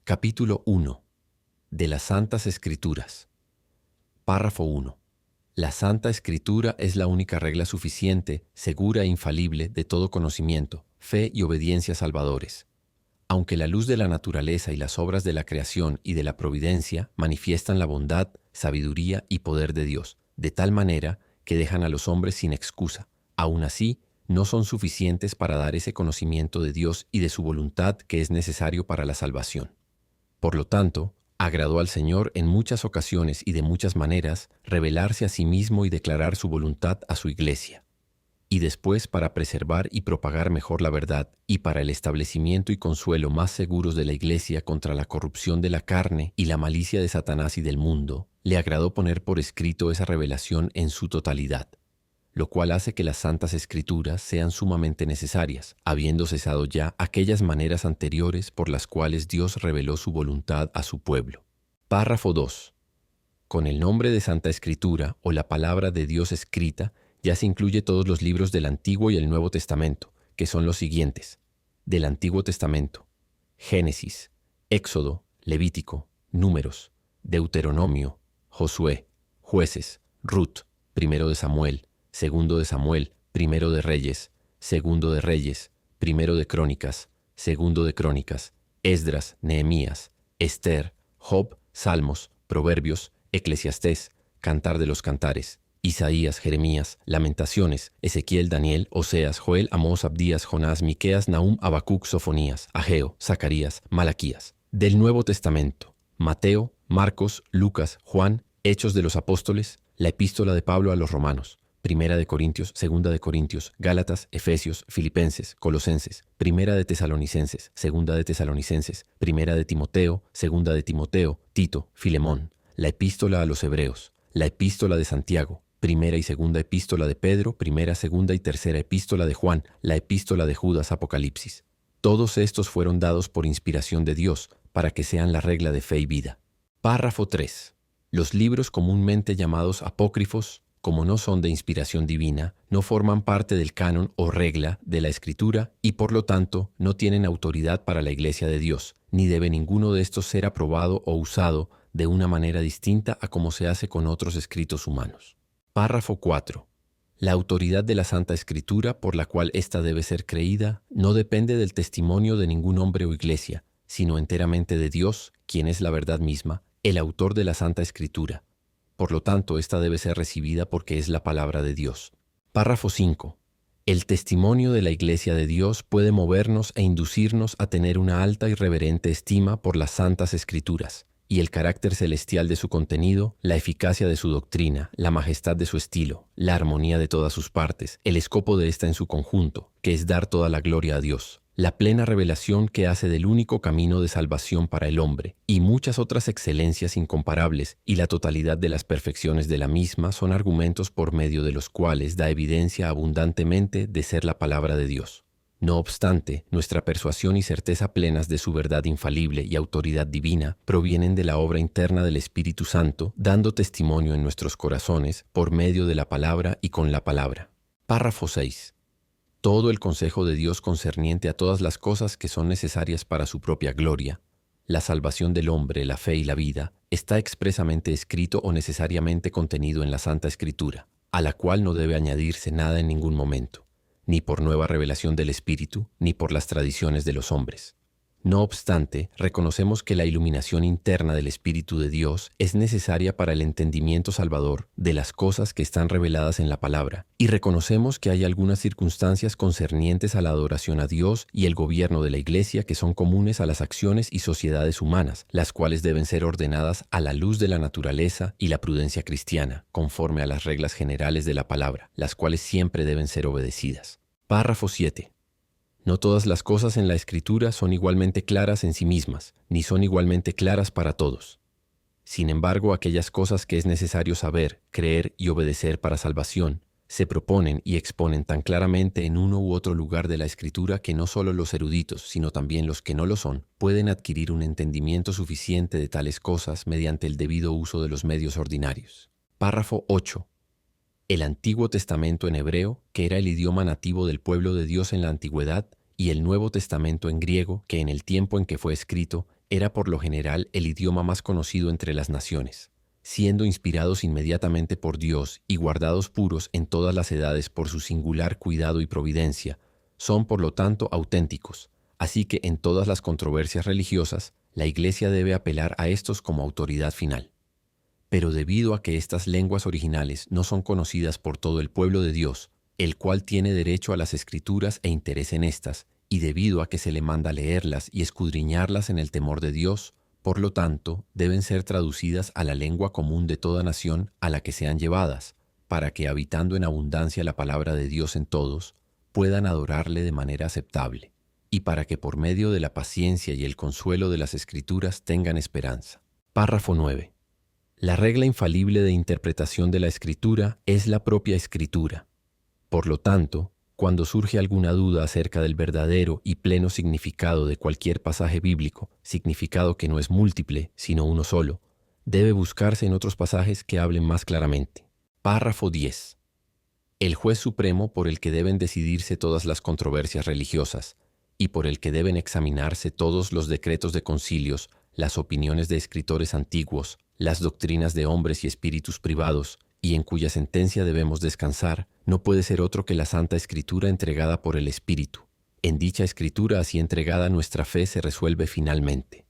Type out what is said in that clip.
Capítulo 1. De las Santas Escrituras. Párrafo 1. La Santa Escritura es la única regla suficiente, segura e infalible de todo conocimiento, fe y obediencia salvadores. Aunque la luz de la naturaleza y las obras de la creación y de la providencia manifiestan la bondad, sabiduría y poder de Dios, de tal manera que dejan a los hombres sin excusa, aún así, no son suficientes para dar ese conocimiento de Dios y de su voluntad que es necesario para la salvación. Por lo tanto, agradó al Señor en muchas ocasiones y de muchas maneras revelarse a sí mismo y declarar su voluntad a su iglesia. Y después, para preservar y propagar mejor la verdad y para el establecimiento y consuelo más seguros de la iglesia contra la corrupción de la carne y la malicia de Satanás y del mundo, le agradó poner por escrito esa revelación en su totalidad, lo cual hace que las Santas Escrituras sean sumamente necesarias, habiendo cesado ya aquellas maneras anteriores por las cuales Dios reveló su voluntad a su pueblo. Párrafo 2. Con el nombre de Santa Escritura o la palabra de Dios escrita, ya se incluye todos los libros del Antiguo y el Nuevo Testamento, que son los siguientes. Del Antiguo Testamento: Génesis, Éxodo, Levítico, Números, Deuteronomio, Josué, Jueces, Ruth, Primero de Samuel, Segundo de Samuel, Primero de Reyes, Segundo de Reyes, Primero de Crónicas, Segundo de Crónicas, Esdras, Nehemías, Esther, Job, Salmos, Proverbios, Eclesiastés, Cantar de los Cantares, Isaías, Jeremías, Lamentaciones, Ezequiel, Daniel, Oseas, Joel, Amós, Abdías, Jonás, Miqueas, Nahum, Habacuc, Sofonías, Ageo, Zacarías, Malaquías. Del Nuevo Testamento: Mateo, Marcos, Lucas, Juan, Hechos de los Apóstoles, la Epístola de Pablo a los Romanos, Primera de Corintios, Segunda de Corintios, Gálatas, Efesios, Filipenses, Colosenses, Primera de Tesalonicenses, Segunda de Tesalonicenses, Primera de Timoteo, Segunda de Timoteo, Tito, Filemón, la Epístola a los Hebreos, la Epístola de Santiago, Primera y Segunda Epístola de Pedro, Primera, Segunda y Tercera Epístola de Juan, la Epístola de Judas, Apocalipsis. Todos estos fueron dados por inspiración de Dios para que sean la regla de fe y vida. Párrafo 3. Los libros comúnmente llamados apócrifos, como no son de inspiración divina, no forman parte del canon o regla de la Escritura y por lo tanto no tienen autoridad para la Iglesia de Dios, ni debe ninguno de estos ser aprobado o usado de una manera distinta a como se hace con otros escritos humanos. Párrafo 4. La autoridad de la Santa Escritura por la cual ésta debe ser creída no depende del testimonio de ningún hombre o iglesia, sino enteramente de Dios, quien es la verdad misma, el autor de la Santa Escritura. Por lo tanto, esta debe ser recibida porque es la palabra de Dios. Párrafo 5. El testimonio de la Iglesia de Dios puede movernos e inducirnos a tener una alta y reverente estima por las Santas Escrituras, y el carácter celestial de su contenido, la eficacia de su doctrina, la majestad de su estilo, la armonía de todas sus partes, el escopo de esta en su conjunto, que es dar toda la gloria a Dios, la plena revelación que hace del único camino de salvación para el hombre, y muchas otras excelencias incomparables, y la totalidad de las perfecciones de la misma son argumentos por medio de los cuales da evidencia abundantemente de ser la palabra de Dios. No obstante, nuestra persuasión y certeza plenas de su verdad infalible y autoridad divina provienen de la obra interna del Espíritu Santo, dando testimonio en nuestros corazones por medio de la palabra y con la palabra. Párrafo 6. Todo el consejo de Dios concerniente a todas las cosas que son necesarias para su propia gloria, la salvación del hombre, la fe y la vida, está expresamente escrito o necesariamente contenido en la Santa Escritura, a la cual no debe añadirse nada en ningún momento, ni por nueva revelación del Espíritu, ni por las tradiciones de los hombres. No obstante, reconocemos que la iluminación interna del Espíritu de Dios es necesaria para el entendimiento salvador de las cosas que están reveladas en la palabra, y reconocemos que hay algunas circunstancias concernientes a la adoración a Dios y el gobierno de la Iglesia que son comunes a las acciones y sociedades humanas, las cuales deben ser ordenadas a la luz de la naturaleza y la prudencia cristiana, conforme a las reglas generales de la palabra, las cuales siempre deben ser obedecidas. Párrafo 7. No todas las cosas en la Escritura son igualmente claras en sí mismas, ni son igualmente claras para todos. Sin embargo, aquellas cosas que es necesario saber, creer y obedecer para salvación, se proponen y exponen tan claramente en uno u otro lugar de la Escritura que no solo los eruditos, sino también los que no lo son, pueden adquirir un entendimiento suficiente de tales cosas mediante el debido uso de los medios ordinarios. Párrafo 8. El Antiguo Testamento en hebreo, que era el idioma nativo del pueblo de Dios en la antigüedad, y el Nuevo Testamento en griego, que en el tiempo en que fue escrito era por lo general el idioma más conocido entre las naciones, siendo inspirados inmediatamente por Dios y guardados puros en todas las edades por su singular cuidado y providencia, son por lo tanto auténticos, así que en todas las controversias religiosas, la Iglesia debe apelar a estos como autoridad final. Pero debido a que estas lenguas originales no son conocidas por todo el pueblo de Dios, el cual tiene derecho a las Escrituras e interés en estas, y debido a que se le manda leerlas y escudriñarlas en el temor de Dios, por lo tanto, deben ser traducidas a la lengua común de toda nación a la que sean llevadas, para que, habitando en abundancia la palabra de Dios en todos, puedan adorarle de manera aceptable, y para que por medio de la paciencia y el consuelo de las Escrituras tengan esperanza. Párrafo 9. La regla infalible de interpretación de la Escritura es la propia Escritura. Por lo tanto, cuando surge alguna duda acerca del verdadero y pleno significado de cualquier pasaje bíblico, significado que no es múltiple, sino uno solo, debe buscarse en otros pasajes que hablen más claramente. Párrafo 10. El juez supremo por el que deben decidirse todas las controversias religiosas y por el que deben examinarse todos los decretos de concilios, las opiniones de escritores antiguos, las doctrinas de hombres y espíritus privados, y en cuya sentencia debemos descansar, no puede ser otro que la Santa Escritura entregada por el Espíritu. En dicha Escritura así entregada nuestra fe se resuelve finalmente.